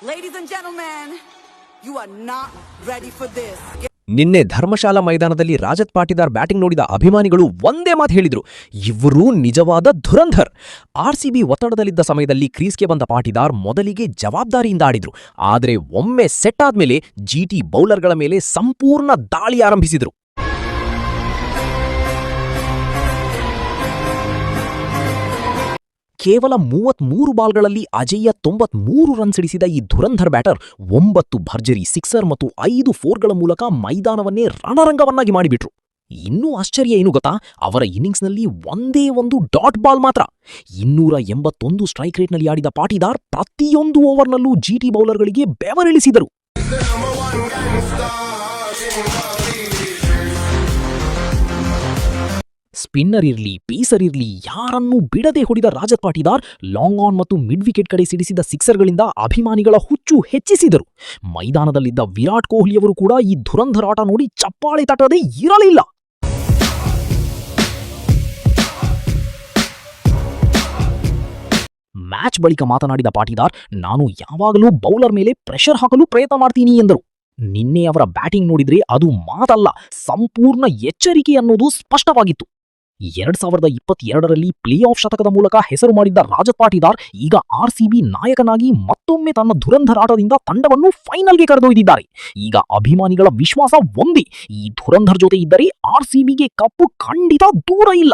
Ladies and gentlemen, you are not ready for this. ನಿನ್ನೆ ಧರ್ಮಶಾಲಾ ಮೈದಾನದಲ್ಲಿ ರಾಜತ್ Patidar batting ನೋಡಿದ ಅಭಿಮಾನಿಗಳು ಒಂದೇ ಮಾತು ಹೇಳಿದ್ರು, ಇವರು ನಿಜವಾದ ಧುರಂಧರ್. ಆರ್ಸಿಬಿ ಒತ್ತಡದಲ್ಲಿದ್ದ ಸಮಯದಲ್ಲಿ ಕ್ರೀಸ್ಗೆ ಬಂದ ಪಾಟಿದಾರ್ ಮೊದಲಿಗೆ ಜವಾಬ್ದಾರಿಯಿಂದ ಆಡಿದ್ರು. ಆದರೆ ಒಮ್ಮೆ ಸೆಟ್ ಆದ್ಮೇಲೆ ಜಿಟಿ ಬೌಲರ್ಗಳ ಮೇಲೆ ಸಂಪೂರ್ಣ ದಾಳಿ ಆರಂಭಿಸಿದ್ರು. ಕೇವಲ 33 ಬಾಲ್ಗಳಲ್ಲಿ ಅಜೇಯ 93 ರನ್ ಸಿಡಿಸಿದ ಈ ಧುರಂಧರ್ ಬ್ಯಾಟರ್ 9 ಭರ್ಜರಿ ಸಿಕ್ಸರ್ ಮತ್ತು 5 ಫೋರ್ಗಳ ಮೂಲಕ ಮೈದಾನವನ್ನೇ ರಣರಂಗವನ್ನಾಗಿ ಮಾಡಿಬಿಟ್ರು. ಇನ್ನೂ ಆಶ್ಚರ್ಯ ಏನು ಗೊತ್ತಾ, ಅವರ ಇನ್ನಿಂಗ್ಸ್ನಲ್ಲಿ ಒಂದೇ ಒಂದು ಡಾಟ್ ಬಾಲ್ ಮಾತ್ರ. 281 ಸ್ಟ್ರೈಕ್ ರೇಟ್ನಲ್ಲಿ ಆಡಿದ ಪಾಟಿದಾರ್ ಪ್ರತಿಯೊಂದು ಓವರ್ನಲ್ಲೂ ಜಿಟಿ ಬೌಲರ್ಗಳಿಗೆ ಬೆವರಿಳಿಸಿದರು. ಸ್ಪಿನ್ನರ್ ಇರ್ಲಿ, ಪೇಸರ್ ಇರ್ಲಿ, ಯಾರನ್ನೂ ಬಿಡದೆ ಹೊಡೆದ ರಾಜತ್ ಪಾಟಿದಾರ್ ಲಾಂಗ್ ಆನ್ ಮತ್ತು ಮಿಡ್ ವಿಕೆಟ್ ಕಡೆ ಸಿಡಿಸಿದ ಸಿಕ್ಸರ್ಗಳಿಂದ ಅಭಿಮಾನಿಗಳ ಹುಚ್ಚು ಹೆಚ್ಚಿಸಿದರು. ಮೈದಾನದಲ್ಲಿದ್ದ ವಿರಾಟ್ ಕೊಹ್ಲಿಯವರು ಕೂಡ ಈ ಧುರಂಧರ್ ಆಟ ನೋಡಿ ಚಪ್ಪಾಳೆ ತಟ್ಟದೆ ಇರಲಿಲ್ಲ. ಮ್ಯಾಚ್ ಬಳಿಕ ಮಾತನಾಡಿದ ಪಾಟಿದಾರ್, ನಾನು ಯಾವಾಗಲೂ ಬೌಲರ್ ಮೇಲೆ ಪ್ರೆಷರ್ ಹಾಕಲು ಪ್ರಯತ್ನ ಮಾಡ್ತೀನಿ ಎಂದರು. ನಿನ್ನೆ ಅವರ ಬ್ಯಾಟಿಂಗ್ ನೋಡಿದ್ರೆ ಅದು ಮಾತಲ್ಲ, ಸಂಪೂರ್ಣ ಎಚ್ಚರಿಕೆ ಅನ್ನೋದು ಸ್ಪಷ್ಟವಾಗಿತ್ತು. 2022ರಲ್ಲಿ ಪ್ಲೇ ಆಫ್ ಶತಕದ ಮೂಲಕ ಹೆಸರು ಮಾಡಿದ್ದ ರಾಜತ್ ಪಾಟಿದಾರ್ ಈಗ ಆರ್ಸಿಬಿ ನಾಯಕನಾಗಿ ಮತ್ತೊಮ್ಮೆ ತನ್ನ ಧುರಂಧರ್ ಆಟದಿಂದ ತಂಡವನ್ನು ಫೈನಲ್ಗೆ ಕರೆದೊಯ್ದಿದ್ದಾರೆ. ಈಗ ಅಭಿಮಾನಿಗಳ ವಿಶ್ವಾಸ ಒಂದೇ, ಈ ಧುರಂಧರ್ ಜೊತೆ ಇದ್ದರೆ ಆರ್ಸಿಬಿಗೆ ಕಪ್ಪು ಖಂಡಿತ ದೂರ ಇಲ್ಲ.